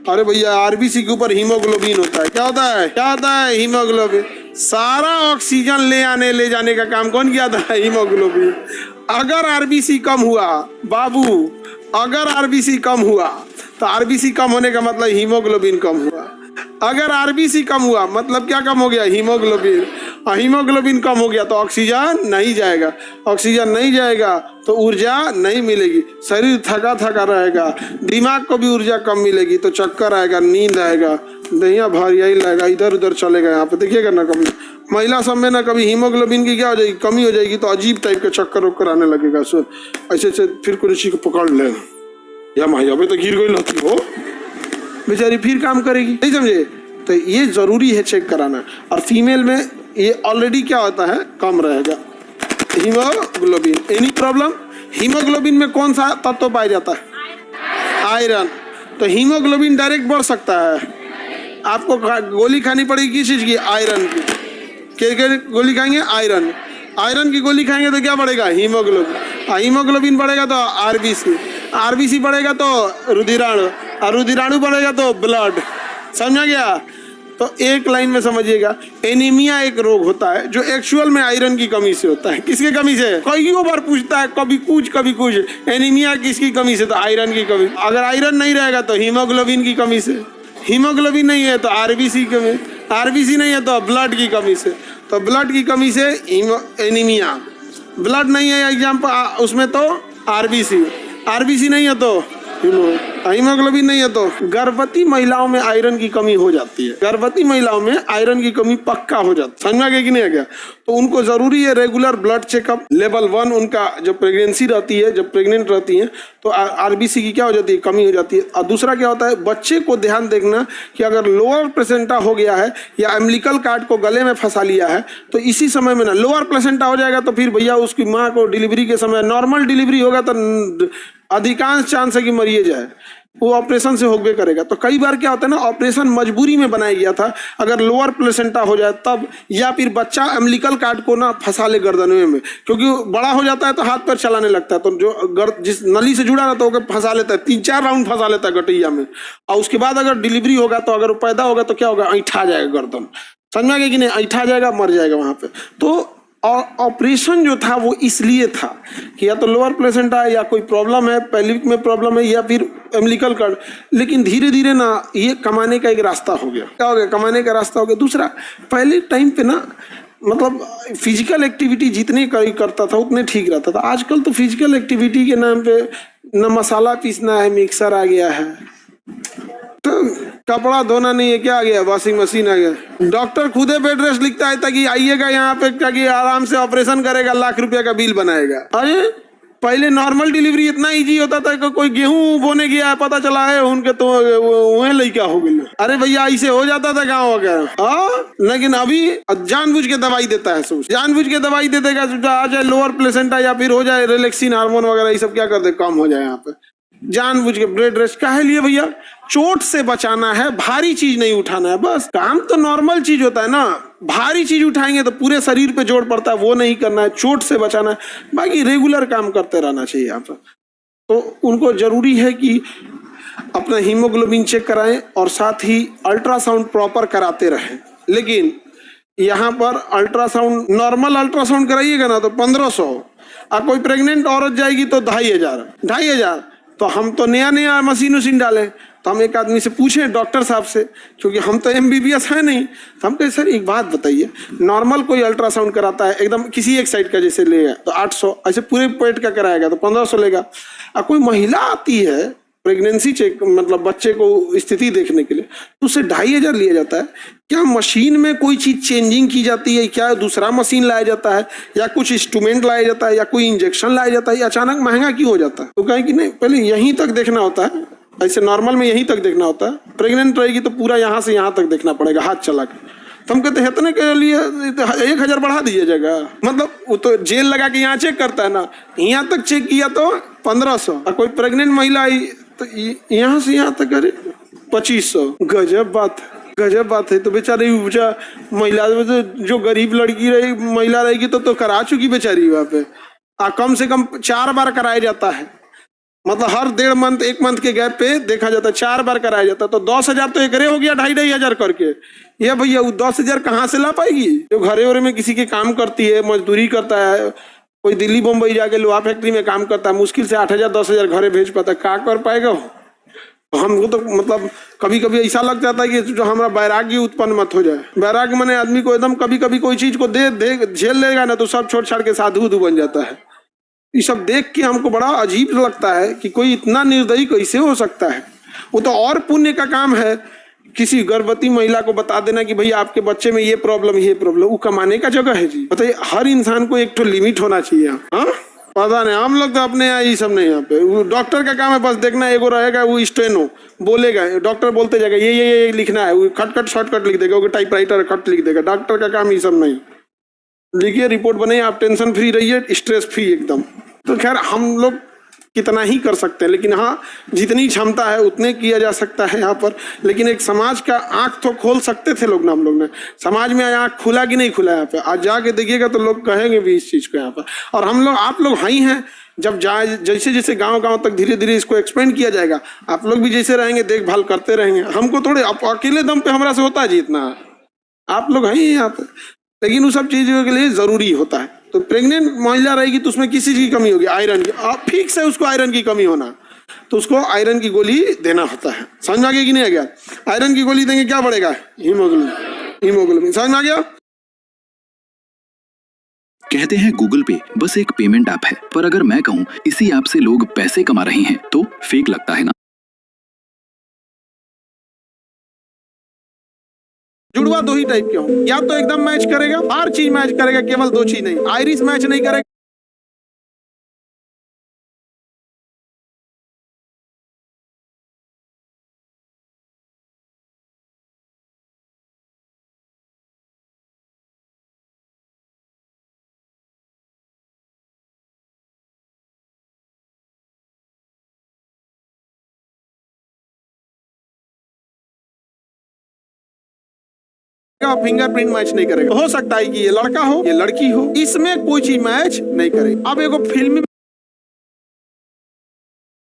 अरे भैया आरबीसी के ऊपर हीमोग्लोबिन होता है। क्या होता है? क्या होता है? हीमोग्लोबिन। सारा ऑक्सीजन ले जाने का काम कौन किया था? हीमोग्लोबिन। अगर आरबीसी कम हुआ बाबू, अगर आरबीसी कम हुआ तो आरबीसी कम होने का मतलब हीमोग्लोबिन कम हुआ। अगर आरबीसी कम हुआ मतलब क्या कम हो गया? हीमोग्लोबिन। और हीमोग्लोबिन कम हो गया तो ऑक्सीजन नहीं जाएगा, ऑक्सीजन नहीं जाएगा तो ऊर्जा नहीं मिलेगी, शरीर थका थका रहेगा, दिमाग को भी ऊर्जा कम मिलेगी तो चक्कर आएगा, नींद आएगा, दहिया भारी यही लगेगा, इधर उधर चलेगा। यहाँ पे देखिएगा ना, कभी महिला सब में ना कभी हीमोग्लोबिन की क्या हो जाएगी? कमी हो जाएगी तो अजीब टाइप के चक्कर वक्कर आने लगेगा। ऐसे ऐसे फिर किसी को पकड़ ले, या माँ अभी तो गिर गई रहती हो बेचारी, फिर काम करेगी नहीं, समझे? तो ये जरूरी है चेक कराना। और फीमेल में ये ऑलरेडी क्या होता है? कम रहेगा हीमोग्लोबिन। Any problem? हीमोग्लोबिन में कौन सा तत्व पाया जाता है? आयरन। तो हीमोग्लोबिन डायरेक्ट बढ़ सकता है? आपको गोली खानी पड़ेगी किस चीज की? आयरन की। क्या गोली खाएंगे? आयरन। आयरन की गोली खाएंगे तो क्या बढ़ेगा? हीमोग्लोबिन। हीमोग्लोबिन बढ़ेगा तो आरबीसी, आरबीसी बढ़ेगा तो रुधिराणु, और रुधिराणु बढ़ेगा तो ब्लड। समझा गया? तो एक लाइन में समझिएगा, एनीमिया एक रोग होता है जो एक्चुअल में आयरन की कमी से होता है। किसके कमी से? कईयों बार पूछता है, कभी कुछ एनीमिया किसकी कमी से? तो आयरन की कमी। अगर आयरन नहीं रहेगा तो हीमोग्लोबिन की कमी से, हीमोग्लोबिन नहीं है तो आरबीसी की कमी, आरबीसी नहीं है तो ब्लड की कमी से, तो ब्लड की कमी से एनीमिया। ब्लड नहीं है एग्जाम्पल उसमें तो आरबीसी, आरबीसी नहीं है तो हीमोग्लोबिन नहीं है तो। गर्भवती महिलाओं में आयरन की कमी हो जाती है, गर्भवती महिलाओं में आयरन की कमी पक्का हो जाती है। समझ गया कि नहीं? गया? तो उनको जरूरी है रेगुलर ब्लड चेकअप। लेवल 1 उनका जब प्रेगनेंसी रहती है, जब प्रेग्नेंट रहती है तो आरबीसी की क्या हो जाती है? कमी हो जाती है। और दूसरा क्या होता है? बच्चे को ध्यान देखना कि अगर लोअर प्लेसेंटा हो गया है या एम्बिलिकल कार्ड को गले में फंसा लिया है तो इसी समय में ना, लोअर प्लेसेंटा हो जाएगा तो फिर भैया उसकी माँ को डिलीवरी के समय, नॉर्मल डिलीवरी होगा तो अधिकांश चांस है कि मरिए जाए, वो ऑपरेशन से होगे करेगा। तो कई बार क्या होता है ना, ऑपरेशन मजबूरी में बनाया गया था, अगर लोअर प्लेसेंटा हो जाए तब, या फिर बच्चा एम्बिलिकल कार्ड को ना फंसा ले गर्दन में, क्योंकि बड़ा हो जाता है तो हाथ पैर चलाने लगता है, तो जो जिस नली से जुड़ा रहता है वो फंसा लेता है, 3-4 राउंड फंसा लेता है गटैया में। और उसके बाद अगर डिलीवरी होगा तो अगर वो पैदा होगा तो क्या होगा? ऐंठा जाएगा गर्दन। समझ में आ गया कि नहीं? ऐंठा जाएगा, मर जाएगा वहां पे। तो और ऑपरेशन जो था वो इसलिए था कि या तो लोअर प्लेसेंटा है, या कोई प्रॉब्लम है, पेल्विक में प्रॉब्लम है, या फिर एम्बिलिकल कार्ड। लेकिन धीरे धीरे ना ये कमाने का एक रास्ता हो गया। क्या हो गया? कमाने का रास्ता हो गया। दूसरा, पहले टाइम पे ना मतलब फिजिकल एक्टिविटी जितने करता था उतने ठीक रहता था। आजकल तो फिजिकल एक्टिविटी के नाम पे न मसाला पीसना है, मिक्सर आ गया है, तो कपड़ा धोना नहीं है, क्या आ गया? वॉशिंग मशीन आ गया। डॉक्टर खुदे बेड रेस्ट लिखता है ताकि आइएगा यहाँ पे, ताकि आराम से ऑपरेशन करेगा, लाख रुपया का बिल बनाएगा। अरे पहले नॉर्मल डिलीवरी इतना इजी होता था कि कोई गेहूं बोने गया है, पता चला है उनके तो वह लड़का हो गया। अरे भैया ऐसे हो जाता था गाँव वगैरह। लेकिन अभी जानबूझ के दवाई देता है, सोच जानबूझ के दवाई दे देगा, आ जाए लोअर प्लेसेंटा या फिर हो जाए रिलैक्सिन हार्मोन वगैरह, ये सब क्या कर दे, कम हो जाए। यहाँ पे जानबूझ के ब्रेड रेस्ट काहे लिए भैया? चोट से बचाना है, भारी चीज नहीं उठाना है बस। काम तो नॉर्मल चीज होता है ना, भारी चीज उठाएंगे तो पूरे शरीर पे जोर पड़ता है, वो नहीं करना है, चोट से बचाना है। बाकी रेगुलर काम करते रहना चाहिए यहाँ पर। तो उनको जरूरी है कि अपना हीमोग्लोबिन चेक कराएं और साथ ही अल्ट्रासाउंड प्रॉपर कराते रहें। लेकिन यहाँ पर अल्ट्रासाउंड, नॉर्मल अल्ट्रासाउंड कराइएगा ना तो 1500, और कोई प्रेग्नेंट औरत जाएगी तो 2500। तो हम तो नया मशीन उशीन डालें, तो हम एक आदमी से पूछे, डॉक्टर साहब से, क्योंकि हम तो MBBS है नहीं, तो हम कहे सर एक बात बताइए, नॉर्मल कोई अल्ट्रासाउंड कराता है एकदम किसी एक साइड का जैसे लेगा तो 800, ऐसे पूरे पेट का कराएगा तो 1500 लेगा। और कोई महिला आती है प्रेगनेंसी चेक, मतलब बच्चे को स्थिति देखने के लिए, तो उससे 2500 लिया जाता है। क्या मशीन में कोई चीज चेंजिंग की जाती है? क्या दूसरा मशीन लाया जाता है, या कुछ इंस्ट्रूमेंट लाया जाता है, या कोई इंजेक्शन लाया जाता है, या अचानक महंगा क्यों हो जाता है? तो कहें कि नहीं, पहले यहीं तक देखना होता है, ऐसे नॉर्मल में यहीं तक देखना होता है। प्रेग्नेंट रहेगी तो पूरा यहाँ से यहाँ तक देखना पड़ेगा हाथ चला के। तो हम कहते हैं इतने के लिए 1000 बढ़ा दीजिएगा, मतलब वो तो जेल लगा के यहाँ चेक करता है ना, यहाँ तक चेक किया तो 1500, और कोई प्रेग्नेंट महिला आई तो यहाँ से यहाँ तक करे 2500। गजब बात है। तो बेचारी महिला जो गरीब लड़की रही, महिला रहेगी तो करा चुकी बेचारी वहाँ पे, कम से कम 4 बार कराया जाता है। मतलब हर 1.5 मंथ 1 मंथ के गैप पे देखा जाता है, 4 बार कराया जाता है। तो 10,000 तो एकरे हो गया, 2,500 करके। ये भैया वो 10,000 कहाँ से ला पाएगी? जो घरे वरे में किसी के काम करती है, मजदूरी करता है, कोई दिल्ली बम्बई जाके लोहा फैक्ट्री में काम करता है, मुश्किल से 8,000 10,000 घरे भेज पाता है, क्या कर पाएगा वो? तो हमको तो मतलब कभी कभी ऐसा लग जाता है कि जो हमारा वैराग्य उत्पन्न मत हो जाए। वैराग्य माने आदमी को एकदम कभी कभी कोई चीज को दे झेल लेगा ना, तो सब छोड़ छाड़ के साधु उधु बन जाता है। ये सब देख के हमको बड़ा अजीब लगता है कि कोई इतना निर्दयी कैसे हो सकता है। वो तो और पुण्य का काम है किसी गर्भवती महिला को बता देना कि भैया आपके बच्चे में ये प्रॉब्लम, वो कमाने का जगह है जी। बताइए, हर इंसान को एक तो लिमिट होना चाहिए। हाँ, पता नहीं, हम लोग तो अपने यहाँ ये सब नहीं। यहाँ पे वो डॉक्टर का काम है बस देखना, एगो रहेगा वो स्टेनो बोलेगा, डॉक्टर बोलते जाएगा ये लिखना है, वो खटखट शॉर्टकट लिख देगा, वो टाइपराइटर खट लिख देगा। डॉक्टर का काम ये सब नहीं। लिखिए, रिपोर्ट बनाइए, आप टेंशन फ्री रहिए, स्ट्रेस फ्री एकदम। तो खैर हम लोग कितना ही कर सकते हैं, लेकिन हाँ जितनी क्षमता है उतने किया जा सकता है यहाँ पर। लेकिन एक समाज का आंख तो खोल सकते थे लोग ना, हम लोग ने। समाज में आंख खुला कि नहीं खुला यहाँ पे? आज जाके देखिएगा तो लोग कहेंगे भी इस चीज को यहाँ पर। और हम लोग, आप लोग हाई हैं, जब जाए जैसे जैसे गांव तक धीरे धीरे इसको एक्सपेंड किया जाएगा, आप लोग भी जैसे रहेंगे देखभाल करते रहेंगे। हमको थोड़े अकेले दम पे हमारा से होता है जी इतना, आप लोग हैं यहाँ पे। लेकिन उस सब चीजों के लिए जरूरी होता है। तो प्रेग्नेंट महिला रहेगी तो उसमें किसी चीज की कमी होगी, आयरन की, फिक्स है उसको आयरन की कमी होना, तो उसको आयरन की गोली देना होता है। समझ में आ गया कि नहीं आ गया? आयरन की गोली देंगे, क्या बढ़ेगा? हीमोग्लोबिन। समझ में आ गया? कहते हैं गूगल पे बस एक पेमेंट ऐप है, पर अगर मैं कहूँ इसी ऐप से लोग पैसे कमा रहे हैं तो फेक लगता है ना? जुड़वा दो ही टाइप के हों, या तो एकदम मैच करेगा, हर चीज मैच करेगा, केवल 2 चीज नहीं, आइरिस मैच नहीं करेगा। फिंगरप्रिंट मैच नहीं करेगा। हो सकता है कि ये लड़का हो, ये लड़की हो, इसमें कोई चीज मैच नहीं करेगी। अब एगो फिल्मी